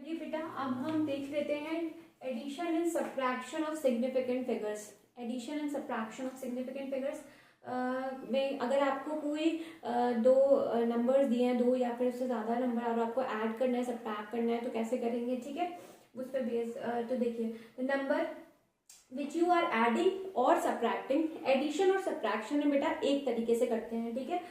चलिए बेटा, अब हम देख लेते हैं addition and subtraction of significant figures. Addition and subtraction of significant figures में अगर आपको कोई दो नंबर्स दिए हैं, दो या फिर उससे ज़्यादा नंबर, और आपको ऐड करना है, सब्ट्रैक्ट करना है, तो कैसे करेंगे, ठीक है, उस पर बेस। तो देखिए, number which you are adding और सब्ट्रैक्टिंग, एडिशन और सब्ट्रैक्शन में बेटा एक तरीके से करते हैं, ठीक है।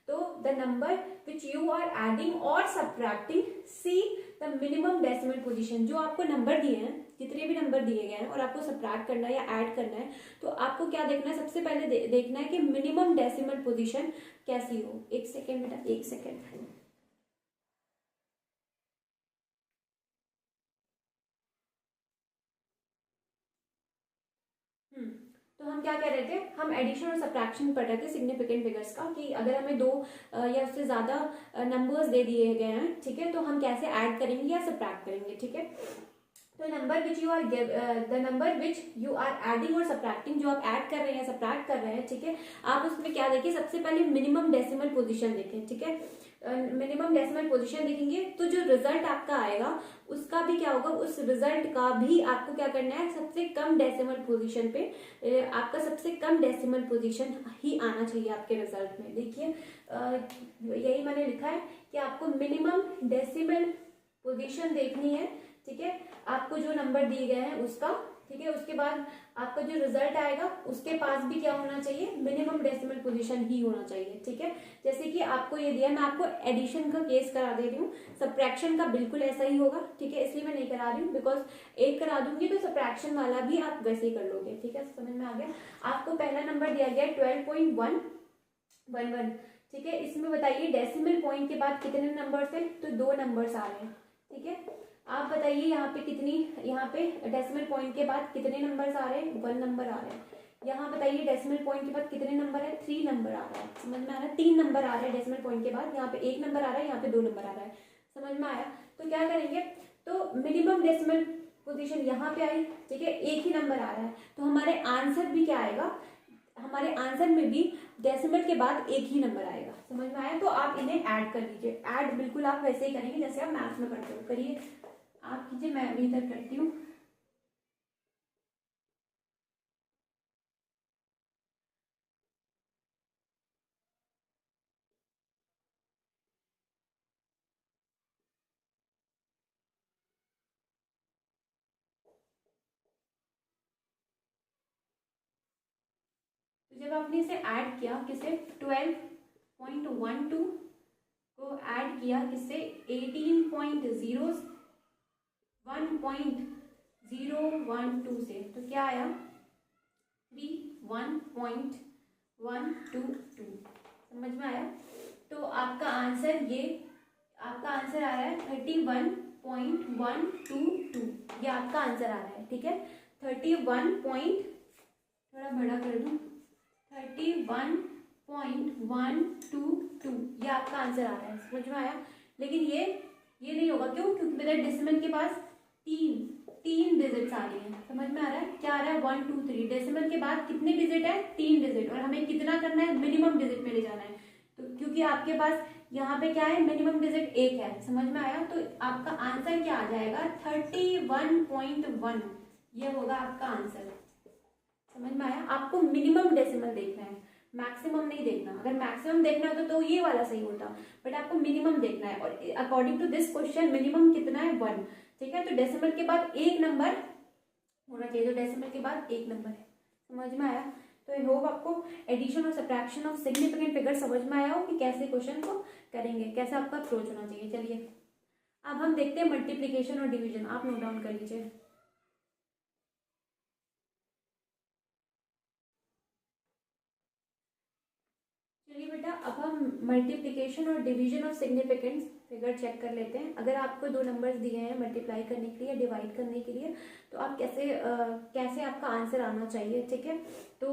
तो the number which you are adding और subtracting, see the minimum decimal position. जो आपको नंबर दिए हैं, जितने भी नंबर दिए गए हैं, और आपको सब्ट्रैक्ट करना है या ऐड करना है, तो आपको क्या देखना है, सबसे पहले देखना है कि मिनिमम डेसिमल पोजीशन कैसी हो। एक सेकेंड बेटा, एक सेकेंड। तो हम क्या कह रहे थे, हम एडिशन और सब्ट्रैक्शन पढ़ रहे थे सिग्निफिकेंट फिगर्स का, कि अगर हमें दो या उससे ज्यादा नंबर्स दे दिए गए हैं, ठीक है, तो हम कैसे ऐड करेंगे या सब्ट्रैक्ट करेंगे, ठीक है। तो number which you are the number which you are adding और सब्ट्रैक्टिंग, जो आप ऐड कर रहे हैं, सब्ट्रैक्ट कर रहे हैं, ठीक है, आप उसमें क्या देखिए, सबसे पहले मिनिमम डेसिमल पोजीशन देखें, ठीक है। मिनिमम डेसिमल पोजीशन देखेंगे तो जो रिजल्ट आपका आएगा उसका भी क्या होगा, उस रिजल्ट का भी आपको क्या करना है, सबसे कम डेसिमल पोजीशन पे आपका सबसे कम डेसिमल पोजीशन ही आना चाहिए आपके रिजल्ट में। देखिए, यही मैंने लिखा है कि आपको मिनिमम डेसिमल पोजीशन देखनी है, ठीक है, आपको जो नंबर दिए गए हैं उसका, ठीक है। उसके बाद आपका जो रिजल्ट आएगा उसके पास भी क्या होना चाहिए, मिनिमम डेसिमल पोजीशन ही होना चाहिए, ठीक है। जैसे कि आपको ये दिया, मैं आपको एडिशन का केस करा दे रही हूँ, सब्ट्रैक्शन का बिल्कुल ऐसा ही होगा, ठीक है, इसलिए मैं नहीं करा रही हूँ, बिकॉज एक करा दूंगी तो सब्ट्रैक्शन वाला भी आप वैसे ही कर लोगे, ठीक है, समझ में आ गया। आपको पहला नंबर दिया गया 12.111, ठीक है। इसमें बताइए डेसिमल पॉइंट के बाद कितने नंबर थे, तो दो नंबर्स आ रहे हैं, ठीक है। आप बताइए यहाँ पे कितनी, यहाँ पे डेसिमल पॉइंट के बाद कितने नंबर्स आ रहे हैं, 1 नंबर आ रहे हैं। यहाँ बताइए डेसिमल पॉइंट के बाद कितने नंबर है, 3 नंबर आ रहा है, समझ में आ रहा है, 3 नंबर आ रहे हैं डेसिमल पॉइंट के बाद, यहाँ पे 1 नंबर आ रहा है, यहाँ पे 2 नंबर आ रहा है, समझ में आया। तो क्या करेंगे, तो मिनिमम डेसिमल पोजीशन यहाँ पे आई, ठीक है, एक ही नंबर आ रहा है, तो हमारे आंसर भी क्या आएगा, हमारे आंसर में भी डेसिमल के बाद एक ही नंबर आएगा, समझ में आया। तो आप इन्हें ऐड कर लीजिए, ऐड बिल्कुल आप वैसे ही करेंगे जैसे आप मैथ्स में करते हो, करिए आप कीजिए, मैं अभी इधर करती हूँ। तो जब आपने इसे ऐड किया, किसे, 12.12 को ऐड किया किससे, 1.012 से, तो क्या आया, 31.122, समझ में आया। तो आपका आंसर ये, आपका आंसर आ रहा है 31.122, ये आपका आंसर आ रहा है, ठीक है। 31 पॉइंट, थोड़ा बड़ा कर दूं, 31.122, ये आपका आंसर आ रहा है, समझ में आया। लेकिन ये नहीं होगा, क्यों, क्योंकि मेरे डेसिमल के पास तीन डिजिट्स आ रही हैं, समझ में आ रहा है, क्या आ रहा है, 1 2 3, डेसिमल के बाद कितने डिजिट है, 3 डिजिट, और हमें कितना करना है, मिनिमम डिजिट में ले जाना है। तो क्योंकि आपके पास यहाँ पे क्या है, मिनिमम डिजिट 1 है, समझ में आया। तो आपका आंसर क्या आ जाएगा, 31.1, ये होगा आपका आंसर, समझ में आया। आपको मिनिमम डेसिमल देखना है, मैक्सिमम नहीं देखना। अगर मैक्सिमम देखना होता तो ये वाला सही होता, बट आपको मिनिमम देखना है, और according to this question minimum कितना है, 1, ठीक है। तो डेसिमल के बाद एक नंबर होना चाहिए, तो डेसिमल के बाद एक नंबर है, समझ में आया। तो आई होप आपको एडिशन और सब्ट्रैक्शन ऑफ सिग्निफिकेंट फिगर समझ में आया हो कि कैसे क्वेश्चन को करेंगे, कैसे आपका अप्रोच होना चाहिए। चलिए अब हम देखते हैं मल्टीप्लीकेशन और डिवीजन, आप नोट डाउन कर लीजिए। चलिए बेटा, अब हम मल्टीप्लिकेशन और division of significant figure check कर लेते हैं। अगर आपको दो नंबर्स दिए हैं मल्टीप्लाई करने के लिए, डिवाइड करने के लिए, तो आप कैसे आपका आंसर आना चाहिए, ठीक है। तो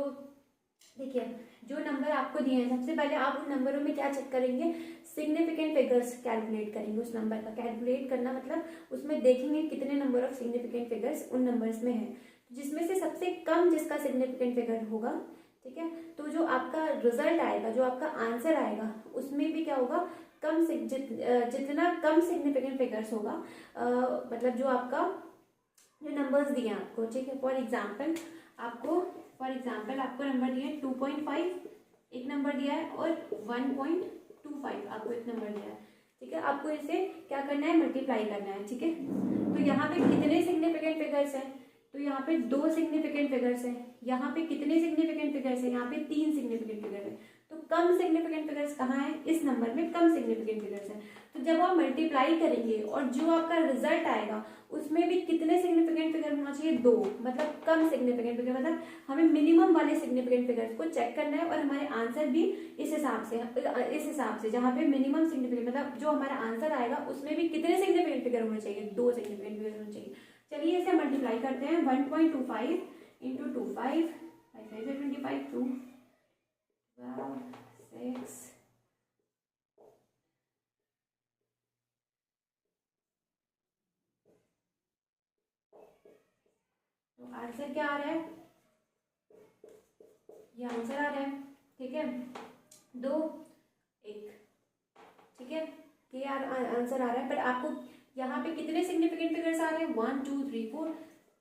देखिए, जो नंबर आपको दिए हैं, सबसे पहले आप उन नंबरों में क्या चेक करेंगे, सिग्निफिकेंट फिगर्स कैलकुलेट करेंगे। उस नंबर का कैलकुलेट करना मतलब उसमें देखेंगे कितने नंबर ऑफ सिग्निफिकेंट फिगर्स उन नंबर्स में है, जिसमें से सबसे कम जिसका सिग्निफिकेंट फिगर होगा, ठीक है, तो जो आपका रिजल्ट आएगा, जो आपका आंसर आएगा, उसमें भी क्या होगा, जितना कम सिग्निफिकेंट फिगर्स होगा, मतलब जो आपका जो नंबर्स दिए हैं आपको, ठीक है, फॉर एग्जाम्पल आपको नंबर दिए हैं 2.5 एक नंबर दिया है और 1.25 आपको एक नंबर दिया है, ठीक है। आपको इसे क्या करना है, मल्टीप्लाई करना है, ठीक है। तो यहाँ पे कितने सिग्निफिकेंट फिगर्स हैं, तो यहाँ पे 2 सिग्निफिकेंट फिगर्स हैं। यहाँ पे कितने सिग्निफिकेंट फिगर्स हैं, यहाँ पे 3 सिग्निफिकेंट फिगर है। तो कम सिग्निफिकेंट फिगर्स कहाँ है, इस नंबर में कम सिग्निफिकेंट फिगर्स है। तो जब आप मल्टीप्लाई करेंगे और जो आपका रिजल्ट आएगा उसमें भी कितने सिग्निफिकेंट फिगर होना चाहिए, 2, मतलब कम सिग्निफिकेंट फिगर, मतलब हमें मिनिमम वाले सिग्निफिकेंट फिगर्स को चेक करना है और हमारे आंसर भी इस हिसाब से जहाँ पे मिनिमम सिग्निफिकेंट, मतलब जो हमारा आंसर आएगा उसमें भी कितने सिग्निफिकेंट फिगर होने चाहिए, 2 सिग्निफिकेंट फिगर होने चाहिए। चलिए इसे मल्टीप्लाई करते हैं, 1.25 इंटू 25 25 2 6 तो आंसर क्या आ रहा है, ये आंसर आ रहा है, ठीक है, 2 1, ठीक है, ये आंसर आ रहा है। पर आपको यहाँ पे कितने सिग्निफिकेंट फिगर्स आ रहे हैं, 1 2 3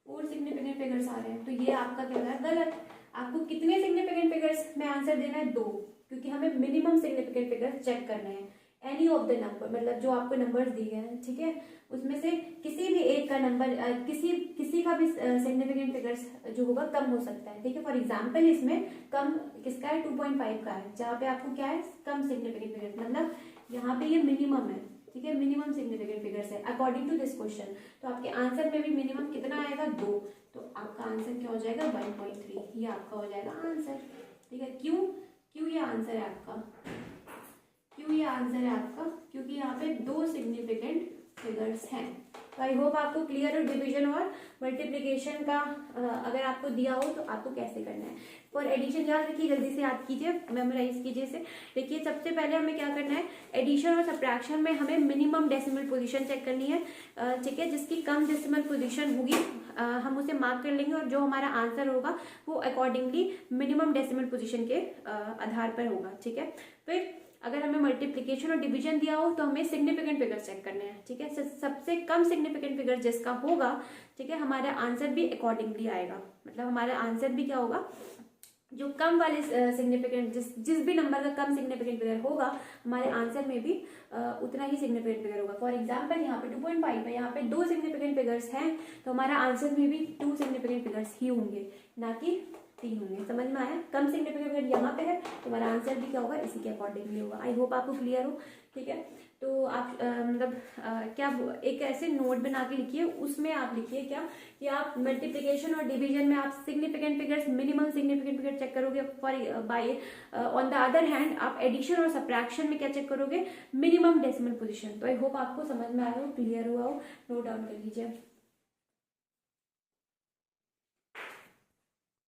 4 सिग्निफिकेंट फिगर्स आ रहे हैं। तो ये आपका क्या है, गलत। आपको कितने सिग्निफिकेंट फिगर्स में आंसर देना है, 2, क्योंकि हमें मिनिमम सिग्निफिकेंट फिगर्स चेक करना है। एनी ऑफ द नंबर, मतलब जो आपको नंबर्स दिए हैं, ठीक है, उसमें से किसी भी एक का नंबर, किसी का भी सिग्निफिकेंट फिगर्स जो होगा कम हो सकता है, ठीक है। फॉर एग्जांपल इसमें कम किसका है, 2.5 का है, जहाँ पे आपको क्या है, कम सिग्निफिकेंट फिगर्स, मतलब यहाँ पे ये मिनिमम है, ठीक है, मिनिमम सिग्निफिकेंट फिगर्स है अकॉर्डिंग टू दिस क्वेश्चन। तो आपके आंसर में भी मिनिमम कितना आएगा, 2, तो आपका आंसर क्या हो जाएगा, 1.3, ये आपका हो जाएगा आंसर, ठीक है। क्यों ये आंसर है आपका, क्योंकि यहाँ पे 2 सिग्निफिकेंट फिगर्स हैं। तो आई होप आपको क्लियर हो डिवीजन और मल्टीप्लिकेशन का, अगर आपको दिया हो तो आपको कैसे करना है। फॉर एडिशन याद रखिए, जल्दी से याद कीजिए, मेमोराइज कीजिए इसे। देखिए सबसे पहले हमें क्या करना है, एडिशन और सब्ट्रैक्शन में हमें मिनिमम डेसिमल पोजीशन चेक करनी है, ठीक है। जिसकी कम डेसिमल पोजीशन होगी हम उसे मार्क कर लेंगे और जो हमारा आंसर होगा वो अकॉर्डिंगली मिनिमम डेसिमल पोजीशन के आधार पर होगा, ठीक है। फिर अगर हमें मल्टीप्लिकेशन और डिवीजन दिया हो तो हमें सिग्निफिकेंट फिगर चेक करने हैं, ठीक है। सबसे कम सिग्निफिकेंट फिगर जिसका होगा, ठीक है, हमारा आंसर भी अकॉर्डिंगली आएगा, मतलब हमारा आंसर भी क्या होगा, जो कम वाले सिग्निफिकेंट, जिस भी नंबर का कम सिग्निफिकेंट फिगर होगा हमारे आंसर में भी उतना ही सिग्निफिकेंट फिगर होगा। फॉर एग्जांपल यहाँ पे 2.5 है, यहाँ पे 2 सिग्निफिकेंट फिगर्स हैं, तो हमारा आंसर में भी 2 सिग्निफिकेंट फिगर्स ही होंगे, ना कि 3 होंगे। समझ में आया, कम सिग्निफिकेंट फिगर यहाँ पे है, तुम्हारा आंसर भी क्या होगा, इसी के अकॉर्डिंगली होगा। आई होप आपको क्लियर हो, ठीक है। तो आप मतलब क्या एक ऐसे नोट बना के लिखिए, उसमें आप लिखिए क्या कि आप मल्टीप्लिकेशन और डिवीजन में आप significant figures, minimum significant figure check करोगे, for by on the other hand आप एडिशन और सब्ट्रैक्शन में क्या चेक करोगे, मिनिमम डेसिमल पोजीशन। तो आई होप आपको समझ में आया हो, क्लियर हुआ हो, नोट डाउन कर लीजिए।